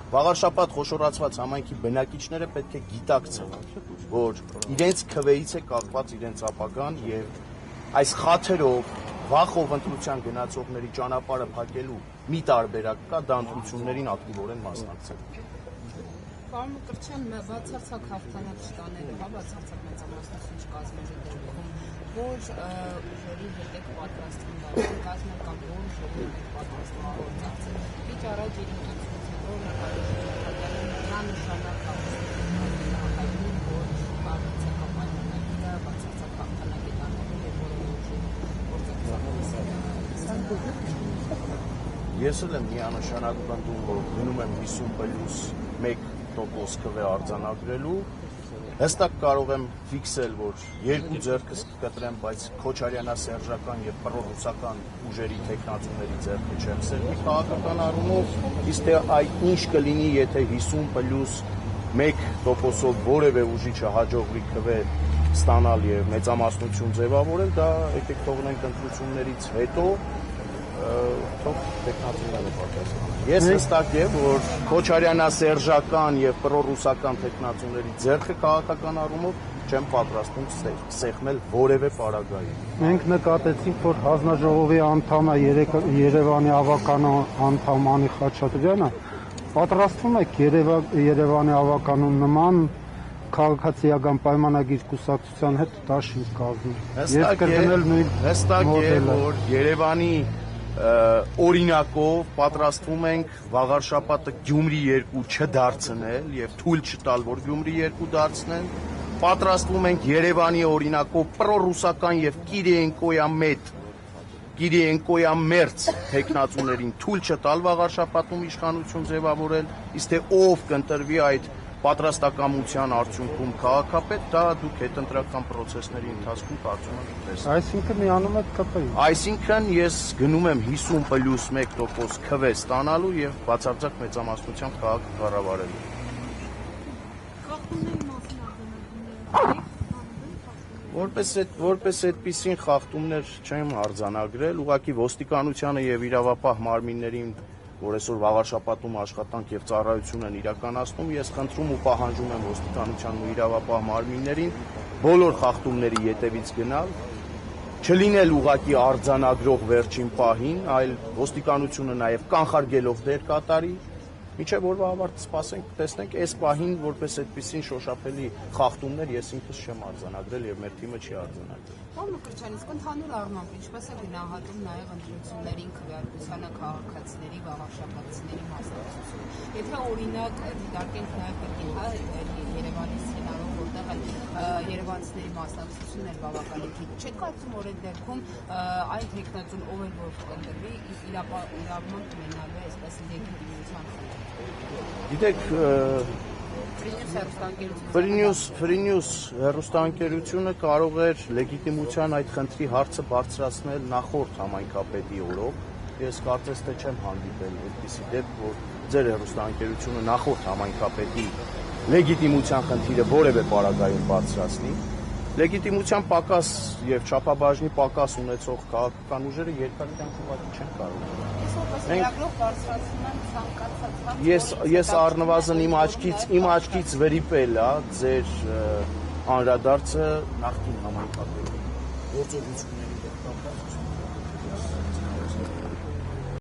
Վաղարշապատ խոշորացված համայնքի բնակիչները պետք է գիտակցեն, որ իրենց քվեից է կախված իրենց ապագան եւ այս խաթերով վախով ընտրության գնացողների ճանապարհը փակելու մի տարբերակ կա, դա ընտրություններին ակտիվորեն մասնակցել։ Պարոն Մկրտչյան, բացարձակ հաղթանակ չտանելու, բացարձակ մեծամասնություն չկազմելու դեպքում որ ուժերի հետ եք պատրաստվում կազմել կամ որ ուժերի հետ եք պատրաստվում գործակցել։ Քիչ առաջ իրենացություն որ նշանակ հայտնի որ բացարձակ պայմանագիրը բացարձակ հաղթանակ է տանելու եւ որոշ գործակցություն։ Ես էլ եմ միանշանակ պնդում, որ գնում եմ 50+1% քվե արձանագրելու։ Հստակ կարող եմ ֆիքսել, որ երկու ձեռքս կկտրեմ, բայց քոչարյանասերժական եւ պրոռուսական ուժերի տեխնացուների ձեռքը չեմ սերվի քաղաքական առումով, իսկ թե այդ ինչ կլինի, եթե 50+1%-ով որևէ ուժի չհաջողվի քվե ստանալ եւ մեծամասնություն ձևավորել, դա եկեք թողնենք ընտրություններից հետո թող տեխնացուները պատասխանեն։ Ես հստակ եմ, որ քոչարյանասերժական եւ պրոռուսական տեխնացուների ձեռքը քաղաքական առումով չեմ պատրաստվում սեղմել որևէ պարագայի։ Մենք նկատեցինք, որ հանձնաժողովի անդամը Երևանի ավականո անդամ Անի Խաչատրյանը պատրաստվում է Երևանի ավականուն նման քաղաքացիական պայմանագիր կուսակցության հետ դաշինք կազմել։ Հստակ է, որ Երևանի օրինակով պատրաստվում ենք վաղարշապատը Գյումրի 2 չդարձնել եւ թույլ չտալ, որ Գյումրի 2 դարձնեն։ Պատրաստվում ենք Երևանի օրինակով պրոռուսական եւ Կիրիենկոյամերձ տեխնացուներին թույլ չտալ վաղարշապատում իշխանություն ձևավորել, իսկ թե ով կընտրվի այդ պատրաստակամության արդյունքում քաղաքապետ, դա դուք հետընտրական process-ների ընթացքում կարծում եմ տեսնեք։ Այսինքն միանում եք ԿՊ-ին։ Այսինքն ես գնում եմ 50+1% քվե ստանալու եւ բացարձակ մեծամասնությամբ քաղաքը կառավարելու։ Որպես այդպիսին խախտումներ չեմ արձանագրել, ուղղակի ոստիկանությանը եւ իրավապահ մարմիններին, որ այսօր վաղարշապատում աշխատանք եւ ծառայություն են իրականացնում, ես խնդրում ու պահանջում եմ ոստիկանությանն ու իրավապահ մարմիններին բոլոր խախտումների ետևից գնալ, չլինել ուղղակի արձանագրող վերջին պահին, այլ ոստիկանությունը նաեւ կանխարգելող դեր կատարի, միջև օրվա ավարտը սպասենք, տեսնենք այս պահին որպես այդպիսին շոշափելի խախտումներ ես ինքս չեմ արձանագրել եւ մեր թիմը չի արձանագրել։ Պարոն Մկրտչյան, իսկ ընդհանուր առմամբ ինչպես է գնահատում նաեւ ընտրություններին քվեարկությանը քաղաքացիների վաղարշապատցիների մասնակցությունը։ Եթե օրինակ դիտարկենք նաեւ կրկին Երևանի սցենարով, որտեղ երևանցիների մասնակցությունն էր բավականին քիչ, չեք կարծում որ այդ դեպքում այն տեխնացուն ով էլ որ կընտրվի իրավունք ունենալու է այսպես լեգիտիմության խնդիր։ Գիտեք, Free News հեռուստաընկերությունը կարող էր լեգիտիմության այդ խնդրի հարցը բարձրացնել նախորդ համայնքապետի օրոք։ Ես կարծես թե չեմ հանդիպել այդպիսի դեպք, որ ձեր հեռուստաընկերությունը նախորդ համայնքապետի լեգիտիմության խնդիրը որևէ պարագայում բարձրացնի։ Լեգիտիմության պակաս եւ չափաբաժնի պակաս ունեցող քաղաքական ուժերը երկարատև ուղղակի չեն կարող։ Ես առնվազն իմ աչքից վրիպել է ձեր անդրադարձը նախկին համայնքապետի գործողությունների